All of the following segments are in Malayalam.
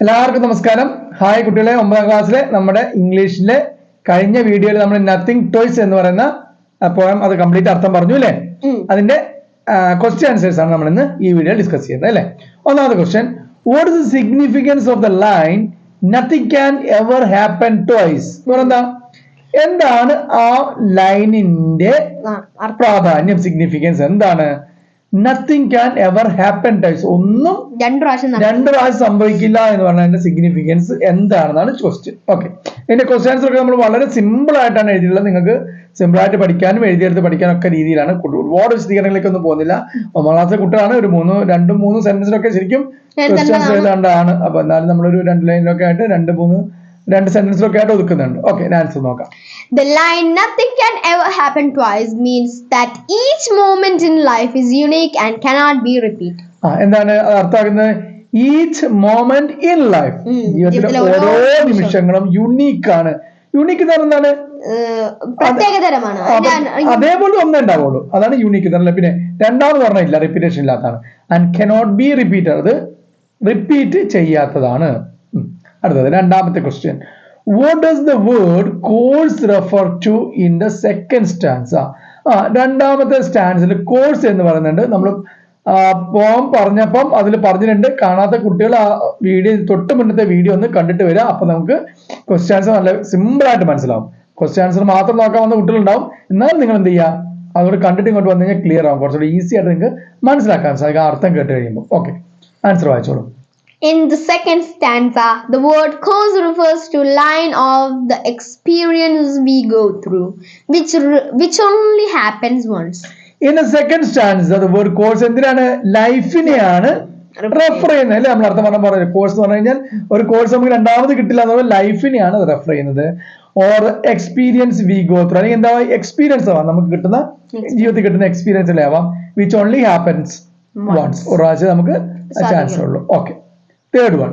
എല്ലാവർക്കും നമസ്കാരം. ഹായ് കുട്ടികളെ, 9ാം ക്ലാസ്സിലെ നമ്മുടെ ഇംഗ്ലീഷിലെ കഴിഞ്ഞ വീഡിയോയിൽ നമ്മൾ നത്തിങ് ടോയ്സ് എന്ന് പറയുന്ന പോയം അത് കംപ്ലീറ്റ് അർത്ഥം പറഞ്ഞു അല്ലേ? അതിന്റെ ക്വസ്റ്റ്യൻ ആൻസേഴ്സ് ആണ് നമ്മൾ ഇന്ന് ഈ വീഡിയോയിൽ ഡിസ്കസ് ചെയ്യുന്നത് അല്ലേ? ഒന്നാമത്തെ question, what is the significance of the line nothing can ever happen twice? എന്താണ് ആ ലൈനിന്റെ പ്രാധാന്യം, സിഗ്നിഫിക്കൻസ് എന്താണ്? Nothing can ever happen twice, ഒന്നും രണ്ട് പ്രാവശ്യം സംഭവിക്കില്ല എന്ന് പറഞ്ഞതിന്റെ സിഗ്നിഫിക്കൻസ് എന്താണെന്നാണ് ക്വസ്റ്റ്യൻ. ഓക്കെ, ഇതിന്റെ ക്വസ്റ്റ്യൻ ആൻസർ ഒക്കെ നമ്മൾ വളരെ സിമ്പിൾ ആയിട്ടാണ് എഴുതിയിട്ടുള്ളത്. നിങ്ങൾക്ക് സിമ്പിൾ ആയിട്ട് പഠിക്കാനും എഴുതിയെടുത്ത് പഠിക്കാനും ഒക്കെ രീതിയിലാണ്. ഒരുപാട് വിശദീകരണങ്ങളിലേക്ക് ഒന്നും പോകുന്നില്ല. 9ാം ക്ലാസ്സിലെ കുട്ടികളാണ്. ഒരു രണ്ടും മൂന്നും സെന്റൻസിലൊക്കെ ശരിക്കും ക്വസ്റ്റ്യൻസ് എഴുതാണ്ടാണ്. അപ്പൊ എന്നാലും നമ്മളൊരു 2 ലൈനിലൊക്കെ ആയിട്ട് 2 സെന്റൻസിലൊക്കെ ആയിട്ട് ഒതുക്കുന്നുണ്ട്. ഓക്കെ, ആൻസർ നോക്കാം. The line "nothing can ever happen twice" means that each moment in life is unique and cannot be repeated. എന്താണ് അർത്ഥമാക്കുന്നത്? ഈച്ച് മൊമെന്റ് ഇൻ ലൈഫ്, ജീവിതത്തിലെ ഓരോ നിമിഷങ്ങളും യുണീക്ക് ആണ്. യുണീക്ക് എന്ന് പറഞ്ഞാൽ പ്രത്യേകതരമാണ്, അതേപോലെ ഒന്നേ ഉണ്ടാവുള്ളൂ. അതാണ് യുണീക്ക് എന്നല്ല. പിന്നെ രണ്ടാമത് പറഞ്ഞില്ല, റിപ്പീറ്റേഷൻ ഇല്ലാത്തതാണ്. ആൻഡ് കനോട്ട് ബി റിപ്പീറ്റഡ്, അത് റിപ്പീറ്റ് ചെയ്യാത്തതാണ്. അടുത്തത് രണ്ടാമത്തെ question, what does the word course refer to in the second stanza? രണ്ടാമത്തെ സ്റ്റാൻസിൽ കോഴ്സ് എന്ന് പറയുന്നുണ്ട്. നമ്മൾ പോം പറഞ്ഞപ്പം അതിൽ പറഞ്ഞിട്ടുണ്ട്. കാണാത്ത കുട്ടികൾ ആ വീഡിയോ തൊട്ട് മുന്നത്തെ വീഡിയോ ഒന്ന് കണ്ടിട്ട് വരിക. അപ്പൊ നമുക്ക് ക്വസ്റ്റ്യൻ ആൻസർ നല്ല സിമ്പിൾ ആയിട്ട് മനസ്സിലാവും. ക്വസ്റ്റ്യൻ ആൻസർ മാത്രം നോക്കാൻ വന്ന കുട്ടികളുണ്ടാവും. എന്നാൽ നിങ്ങൾ എന്ത് ചെയ്യുക, അതോട് കണ്ടിട്ട് ഇങ്ങോട്ട് വന്നു കഴിഞ്ഞാൽ ക്ലിയർ ആവും. കുറച്ചുകൂടി ഈസി ആയിട്ട് നിങ്ങൾക്ക് മനസ്സിലാക്കാൻ സാധിക്കും അർത്ഥം കേട്ട് കഴിയുമ്പോൾ. ഓക്കെ, ആൻസർ വായിച്ചോളൂ. In the second stanza, the word course refers to line of the experience we go through, which only happens once. In the second stanza, the word course എന്തിനാണ്? ലൈഫിനെയാണ് റെഫർ ചെയ്യുന്നത് അല്ലേ? നമ്മൾ അർത്ഥം പറഞ്ഞ കോഴ്സ് എന്ന് പറഞ്ഞു കഴിഞ്ഞാൽ ഒരു കോഴ്സ് നമുക്ക് രണ്ടാമത് കിട്ടില്ല എന്നുള്ളത് ലൈഫിനെയാണ് റെഫർ ചെയ്യുന്നത്. Or experience we go through, അല്ലെങ്കിൽ എന്താ എക്സ്പീരിയൻസ് ആവാം, നമുക്ക് കിട്ടുന്ന ജീവിതത്തിൽ കിട്ടുന്ന എക്സ്പീരിയൻസ് ആവാം. വിച്ച് ഓൺലി ഹാപ്പൻസ് വൺസ്, ഒരു പ്രാവശ്യം നമുക്ക് ചാൻസ് ഉള്ളൂ. Okay, third one,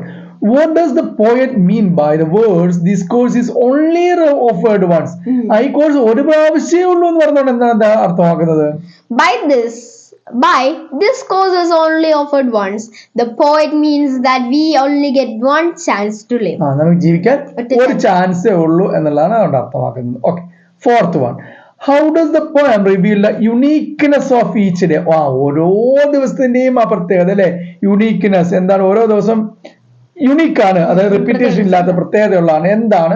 what does the poet mean by the words this course is only offered once? ഈ കോഴ്സ് ഒരു പ്രാവശ്യമേ ഉള്ളൂ എന്ന് പറഞ്ഞുകൊണ്ട് എന്താണ് അർത്ഥമാക്കുന്നത്? By this course is only offered once, the poet means that we only get one chance to live. നമുക്ക് ജീവിക്കാൻ ഒരു ചാൻസേ ഉള്ളൂ എന്നുള്ളതാണ് അതുകൊണ്ട് അർത്ഥമാക്കുന്നത്. Okay, fourth one, how does the poem reveal the uniqueness of each day? ഓരോ ദിവസത്തിന്റെയും ആ പ്രത്യേകത അല്ലെ? യുണീക്ക്നെസ് എന്താണ്? ഓരോ ദിവസം യുണീക്ക് ആണ്, അതായത് റിപ്പീറ്റേഷൻ ഇല്ലാത്ത പ്രത്യേകതയുള്ളതാണ്. എന്താണ്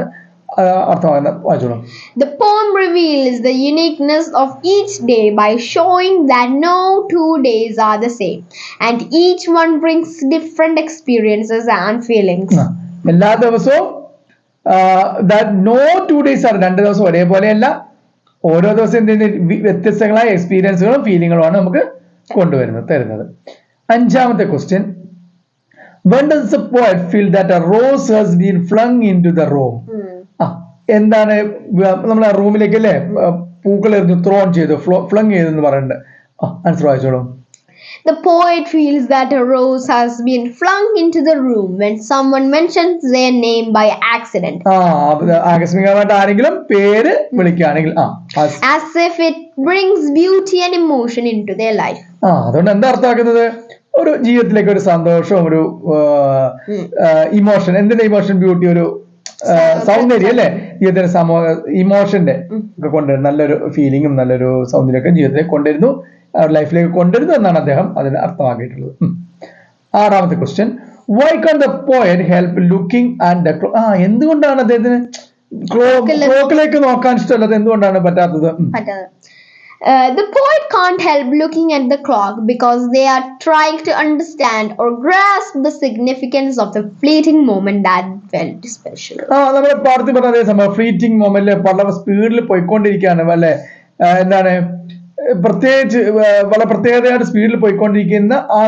അർത്ഥമാകുന്നത്? വായിച്ചോളൂ. The poem reveals the uniqueness of each day by showing that no 2 days are the same and each one brings different experiences and feelings. എല്ലാ ദിവസവും that no 2 days are, 2 ദിവസം ഒരേപോലെയല്ല. ഓരോ ദിവസം എന്തിന് വ്യത്യസ്തങ്ങളായ എക്സ്പീരിയൻസുകളും ഫീലിങ്ങുകളുമാണ് നമുക്ക് തരുന്നത്. അഞ്ചാമത്തെ question, when does the poet feel that a rose has been flung into the room? എന്താണ് നമ്മൾ ആ റൂമിലേക്ക് അല്ലേ പൂക്കൾ എറിഞ്ഞു, ത്രോൺ ചെയ്തു, ഫ്ലങ് ചെയ്തു എന്ന് പറയുന്നുണ്ട്. ആൻസർ വായിച്ചോളൂ. The poet feels that a rose has been flung into the room when someone mentions their name by accident. ആകസ്മികമായിട്ട് ആരെങ്കിലും പേര് വിളിക്കുകയാണെങ്കിൽ as if it brings beauty and emotion into their life. അതുകൊണ്ട് എന്താ അർത്ഥമാക്കുന്നത്? ഒരു ജീവിതത്തിലേക്ക് ഒരു സന്തോഷവും ഒരു ഇമോഷൻ, എന്തിന്റെ ഇമോഷൻ? ബ്യൂട്ടി, ഒരു സൗന്ദര്യം അല്ലെ? ജീവിതത്തിന് ഇമോഷന്റെ ഒക്കെ കൊണ്ടുവരുന്നു, നല്ലൊരു ഫീലിംഗും നല്ലൊരു സൗന്ദര്യമൊക്കെ ജീവിതത്തിലേക്ക് കൊണ്ടുവരുന്നു, ലൈഫിലേക്ക് കൊണ്ടുവരുന്നു എന്നാണ് അദ്ദേഹം അതിന് അർത്ഥമാക്കിയിട്ടുള്ളത്. ആറാമത്തെ question, why can the poet help looking at the clock? എന്തുകൊണ്ടാണ് അദ്ദേഹത്തിന് ക്ലോക്കിലേക്ക് നോക്കാൻ ഇഷ്ടമല്ലാത്തത്? എന്തുകൊണ്ടാണ് പറ്റാത്തത്? The poet can't help looking at the clock because they are trying to understand or grasp the significance of the fleeting moment that felt special. നമ്മുടെ പാഠത്തിൽ പറഞ്ഞ അതേ സമയം ഫ്ലീറ്റിംഗ് മൊമെന്റിൽ വളരെ സ്പീഡിൽ പോയിക്കൊണ്ടിരിക്കുകയാണ് അല്ലെ? എന്താണ് പ്രത്യേകിച്ച് വളരെ പ്രത്യേകതയായിട്ട് സ്പീഡിൽ പോയിക്കൊണ്ടിരിക്കുന്ന ആ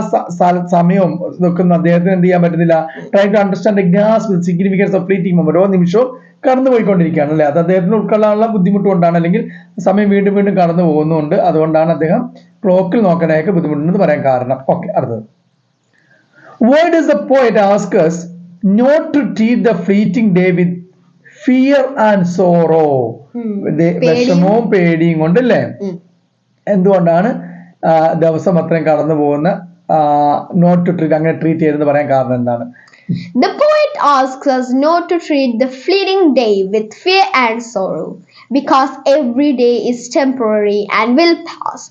സമയവും ഇതൊക്കെ അദ്ദേഹത്തിന് എന്ത് ചെയ്യാൻ പറ്റുന്നില്ല. Try to understand grasp significance of fleeting moment, ഓരോ നിമിഷവും കടന്നു പോയിക്കൊണ്ടിരിക്കുകയാണ് അല്ലെ? അത് അദ്ദേഹത്തിന് ഉൾക്കൊള്ളാനുള്ള ബുദ്ധിമുട്ട് കൊണ്ടാണ്, അല്ലെങ്കിൽ സമയം വീണ്ടും വീണ്ടും കടന്നു പോകുന്നുണ്ട്. അതുകൊണ്ടാണ് അദ്ദേഹം ക്ലോക്കിൽ നോക്കാനായിട്ട് ബുദ്ധിമുട്ടുണ്ടെന്ന് പറയാൻ കാരണം. ഓക്കെ, അടുത്തത്, why does the poet ask us not to treat the fleeting day with fear and sorrow? വിഷമവും പേടിയും കൊണ്ടല്ലേ? എന്തുകൊണ്ടാണ് ദിവസം അത്രയും കടന്നു പോകുന്ന നോട്ട് ടു ട്രീറ്റ്, അങ്ങനെ ട്രീറ്റ് ചെയ്തെന്ന് പറയാൻ കാരണം എന്താണ്? The poet asks us not to treat the fleeting day with fear and sorrow, because every day is temporary and will pass.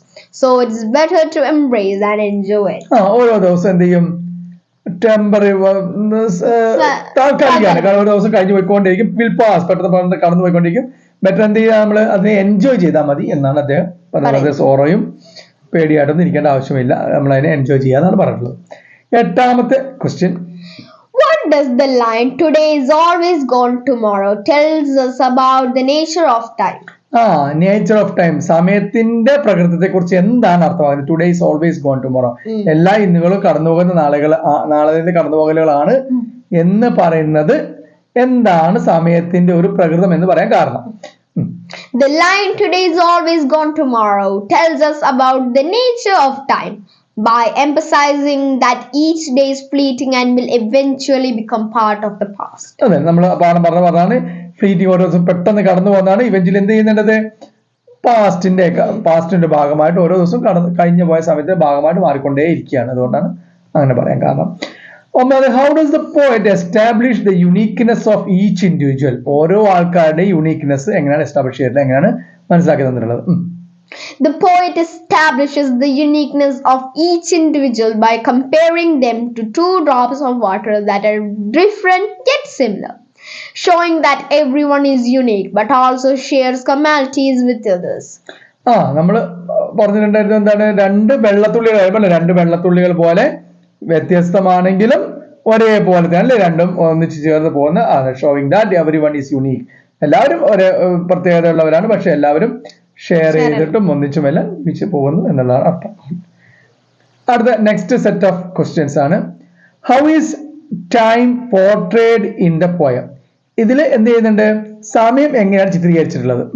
So it's better to embrace and enjoy it. ഓരോ ദിവസം എന്ത് ചെയ്യും, ടെമ്പററി താൽക്കാലികമാണ്. കാരണം ഒരു ദിവസം കഴിഞ്ഞു പോയിക്കൊണ്ടിരിക്കും, വിൽ പാസ്, പെട്ടെന്ന് കടന്നു പോയിക്കൊണ്ടിരിക്കും. ബെറ്റർ എന്ത് ചെയ്യുക, നമ്മൾ അതിനെ എൻജോയ് ചെയ്താൽ മതി എന്നാണ് അദ്ദേഹം പറയുന്നത്. സോറോയും പേടിയായിട്ടൊന്നും ഇരിക്കേണ്ട ആവശ്യമില്ല, നമ്മൾ അതിനെ എൻജോയ് ചെയ്യാന്നാണ് പറഞ്ഞിട്ടുള്ളത്. 8ാമത്തെ question. What does the line "today is always gone tomorrow" tells us about the nature of time? Nature of time, സമയത്തിന്റെ പ്രകൃതത്തെ കുറിച്ച് എന്താണ് അർത്ഥമാക്കുന്നത്? Today is always gone tomorrow, എല്ലാ ഇന്നുകളും കടന്നുപോകുന്ന നാളെ കടന്നുപോകലുകളാണ് എന്ന് പറയുന്നത് എന്താണ് സമയത്തിന്റെ ഒരു പ്രകൃതം എന്ന് പറയാൻ കാരണം? The line "today is always gone tomorrow" tells us about the nature of time by emphasizing that each day is fleeting and will eventually become part of the past. അതെ, നമ്മൾ പറഞ്ഞതാണ് ഫ്ലീറ്റിംഗ്, ഓരോ ദിവസം പെട്ടെന്ന് കടന്നു പോകുന്നതാണ്. ഇവഞ്ചുവലി എന്ത് ചെയ്യുന്നുണ്ടത്, പാസ്റ്റിന്റെ ഭാഗമായിട്ട് ഓരോ ദിവസം കഴിഞ്ഞു പോയ സമയത്തിന്റെ ഭാഗമായിട്ട് മാറിക്കൊണ്ടേ ഇരിക്കുകയാണ്. അതുകൊണ്ടാണ് അങ്ങനെ പറയാൻ കാരണം. ഒന്നാമത്, how does the poet establish the uniqueness of each individual? ഓരോ ആൾക്കാരുടെ യുണീക്നെസ് എങ്ങനെയാണ് എസ്റ്റാബ്ലിഷ് ചെയ്തിട്ടുള്ളത്, എങ്ങനെയാണ് മനസ്സിലാക്കി തന്നിട്ടുള്ളത്? The poet establishes the uniqueness of each individual by comparing them to 2 drops of water that are different yet similar, showing that everyone is unique but also shares commonalities with others. നമ്മൾ പറഞ്ഞിട്ടുണ്ടായിരുന്നു എന്താണ്, 2 വെള്ളത്തുള്ളികൾ പോലെ വ്യത്യസ്തമാണെങ്കിലും ഒരേപോലെ തന്നെ അല്ലേ രണ്ടും ഒന്നിച്ച് ചേർന്ന് പോകുന്ന, showing that everyone is unique. എല്ലാവരും ഒരേ പ്രത്യേകത ഉള്ളവരാണ്, പക്ഷെ എല്ലാവരും ഷെയർ ചെയ്തിട്ടും ഒന്നിച്ചുമെല്ലാം വിച്ച് പോകുന്നു എന്നുള്ളതാണ് അർത്ഥം. അടുത്ത നെക്സ്റ്റ് സെറ്റ് ഓഫ് ക്വസ്റ്റ്യൻസ് ആണ്, how is time portrayed in the poem? ഇതിൽ എന്ത് ചെയ്യുന്നുണ്ട്, സമയം എങ്ങനെയാണ് ചിത്രീകരിച്ചിട്ടുള്ളത്?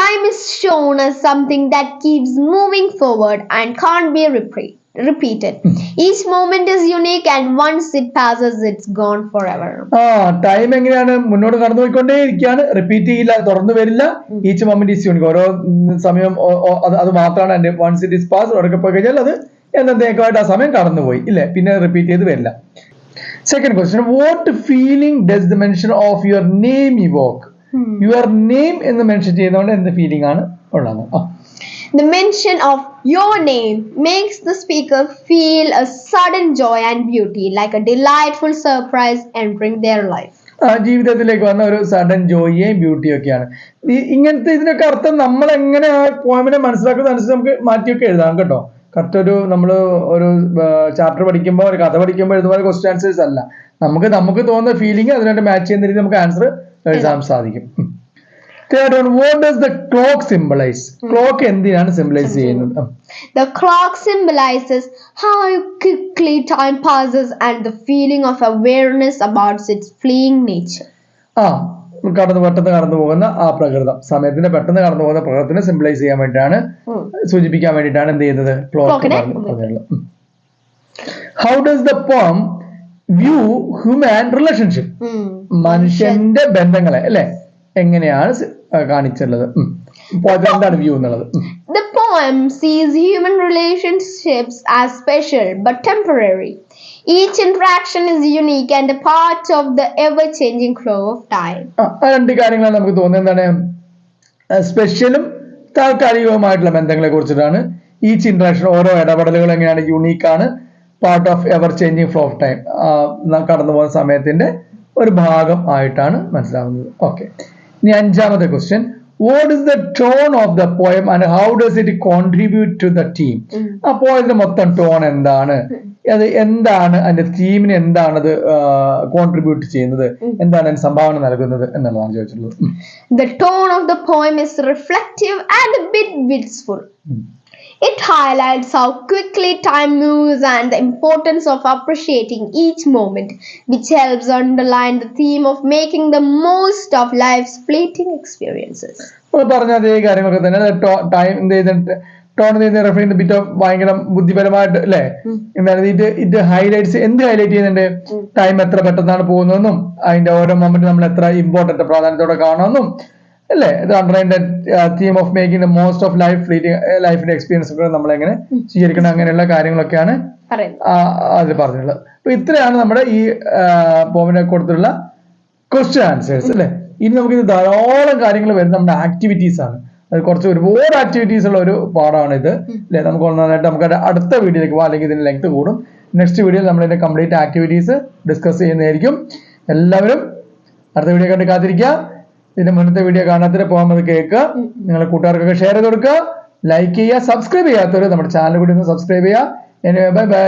Time is shown as something that keeps moving forward and can't be repeated. Each moment is unique and once it passes, it's gone forever. Time എങ്ങനെയാണ്, മുന്നോട്ട് കടന്നു പോയിക്കൊണ്ടേ ഇരിക്കുകയാണ്, റിപ്പീറ്റ് ചെയ്യില്ല, തുറന്നു വരില്ല. ഈച്ച് മൊമെന്റ് ഈസ് യൂണിക്, ഓരോ സമയം അത് മാത്രമാണ്. വൺസ് ഇറ്റ് ഇസ് പാസ്, ഉറക്കെ പോയി കഴിഞ്ഞാൽ അത് എന്നേക്കുമായിട്ട് ആ സമയം കടന്നുപോയി, ഇല്ലേ, പിന്നെ റിപ്പീറ്റ് ചെയ്ത് വരില്ല. Second question, what feeling does the mention of your name Evoque? Your name എന്ന് മെൻഷൻ ചെയ്യുന്നതുകൊണ്ട് എന്ത് ഫീലിംഗ് ആണ് ഉള്ളത്? The mention of your name makes the speaker feel a sudden joy and beauty, like a delightful surprise entering their life. ജീവിതത്തിലേക്ക് വന്ന ഒരു സഡൻ ജോയിയും ബ്യൂട്ടിയും ഒക്കെയാണ്. ഇങ്ങനത്തെ ഇതിനൊക്കെ അർത്ഥം നമ്മൾ എങ്ങനെ ആ പോയമിനെ മനസ്സിലാക്കുന്നത് അനുസരിച്ച് നമുക്ക് മാറ്റിയൊക്കെ എഴുതാം കേട്ടോ. കറക്റ്റ് നമ്മൾ ഒരു ചാപ്റ്റർ പഠിക്കുമ്പോൾ, ഒരു കഥ പഠിക്കുമ്പോൾ എഴുതുമ്പോൾ ക്വസ്റ്റ്യൻ ആൻസേഴ്സ് അല്ല, നമുക്ക് തോന്നുന്ന ഫീലിംഗ് അതിനായിട്ട് മാച്ച് ചെയ്യുന്ന രീതിയിൽ നമുക്ക് ആൻസർ എഴുതാൻ സാധിക്കും. Third one, what does the clock symbolize? Clock എന്തിനാണ് സിംബലൈസ് ചെയ്യുന്നത്? The clock symbolizes how quickly time passes and the feeling of awareness about its fleeting nature. പെട്ടെന്ന് കടന്നു പോകുന്ന ആ പ്രകൃതം, സമയത്തിന്റെ പെട്ടെന്ന് കടന്നു പോകുന്ന പ്രകൃതത്തിനെ സിംബലൈസ് ചെയ്യാൻ വേണ്ടിയിട്ടാണ്, സൂചിപ്പിക്കാൻ വേണ്ടിയിട്ടാണ് എന്ത് ചെയ്യുന്നത്, ക്ലോക്ക് പറഞ്ഞത്. How does the poem view human relationship? മനുഷ്യന്റെ ബന്ധങ്ങളെ അല്ലെ എങ്ങനെയാണ് കാണിച്ചുള്ളത്? എന്താണ് വ്യൂ എന്നുള്ളത്? The poem sees human relationships as special but temporary. Each interaction is unique and a part of the ever-changing flow of time. രണ്ട് കാര്യങ്ങളാണ് നമുക്ക് തോന്നുന്നത്. എന്താണ് സ്പെഷ്യലും താൽക്കാലികവുമായിട്ടുള്ള ബന്ധങ്ങളെ കുറിച്ചിട്ടാണ്. ഈച്ച് ഇന്ററാക്ഷൻ, ഓരോ ഇടപെടലുകൾ എങ്ങനെയാണ് യുണീക്കാണ്, part of ever changing flow of time, കടന്നു പോകുന്ന സമയത്തിന്റെ ഒരു ഭാഗം ആയിട്ടാണ് മനസ്സിലാവുന്നത്. ഓക്കെ, ഇനി 5ാമത്തെ question, what is the tone of the poem and how does it contribute to the theme? ആ പോയതിന്റെ മൊത്തം ടോൺ എന്താണ്, അത് എന്താണ്, അതിന്റെ തീമിന് എന്താണ് അത് കോൺട്രിബ്യൂട്ട് ചെയ്യുന്നത്, എന്താണ് അതിന് സംഭാവന നൽകുന്നത് എന്നുള്ളതാണ് ചോദിച്ചിട്ടുള്ളത്. The tone of the poem is reflective and a bit wistful. It highlights how quickly time moves and the importance of appreciating each moment, which helps underline the theme of making the most of life's fleeting experiences. പറഞ്ഞ അതേ കാര്യങ്ങളൊക്കെ തന്നെ time tone referring bit of ഭയങ്കര ബുദ്ധിപരമായിട്ട് അല്ലെ, എന്താണ് ഇത് ഹൈലൈറ്റ്സ്, എന്ത് ഹൈലൈറ്റ് ചെയ്യുന്നുണ്ട്, ടൈം എത്ര പെട്ടെന്നാണ് പോകുന്നതെന്നും അതിന്റെ ഓരോ മൊമെന്റ് നമ്മൾ എത്ര ഇമ്പോർട്ടന്റ് പ്രാധാന്യത്തോടെ കാണുമെന്നും അല്ലേ? ഇത് underline theme of making the most of ലൈഫിന്റെ എക്സ്പീരിയൻസ് ഒക്കെ നമ്മൾ എങ്ങനെ സ്വീകരിക്കണം, അങ്ങനെയുള്ള കാര്യങ്ങളൊക്കെയാണ് അതിൽ പറഞ്ഞിട്ടുള്ളത്. അപ്പൊ ഇത്രയാണ് നമ്മുടെ ഈ പോമിനെ കൊടുത്തുള്ള ക്വസ്റ്റ്യൻ ആൻസേഴ്സ് അല്ലെ. ഇനി നമുക്ക് ഇത് ധാരാളം കാര്യങ്ങൾ വരുന്ന നമ്മുടെ ആക്ടിവിറ്റീസ് ആണ്. അത് കുറച്ച് ഒരുപാട് ആക്ടിവിറ്റീസ് ഉള്ള ഒരു പാഠമാണ് ഇത് അല്ലെ. നമുക്ക് ഒന്നായിട്ട് നമുക്ക് അടുത്ത വീഡിയോയിലേക്ക് പോകാം, അല്ലെങ്കിൽ ഇതിന് ലെങ്ത് കൂടും. നെക്സ്റ്റ് വീഡിയോയിൽ നമ്മൾ ഇതിന്റെ കംപ്ലീറ്റ് ആക്ടിവിറ്റീസ് ഡിസ്കസ് ചെയ്യുന്നതായിരിക്കും. എല്ലാവരും അടുത്ത വീഡിയോ കണ്ട് കാത്തിരിക്കുക. ഇതിന്റെ മുന്നത്തെ വീഡിയോ കാണാത്തവരെ പോകാൻ അത് കേൾക്കുക, നിങ്ങളുടെ കൂട്ടുകാർക്കൊക്കെ ഷെയർ ചെയ്ത് കൊടുക്കുക, ലൈക്ക് ചെയ്യുക. സബ്സ്ക്രൈബ് ചെയ്യാത്തവർ നമ്മുടെ ചാനൽ കൂടി ഒന്ന് സബ്സ്ക്രൈബ് ചെയ്യുക. Bye bye.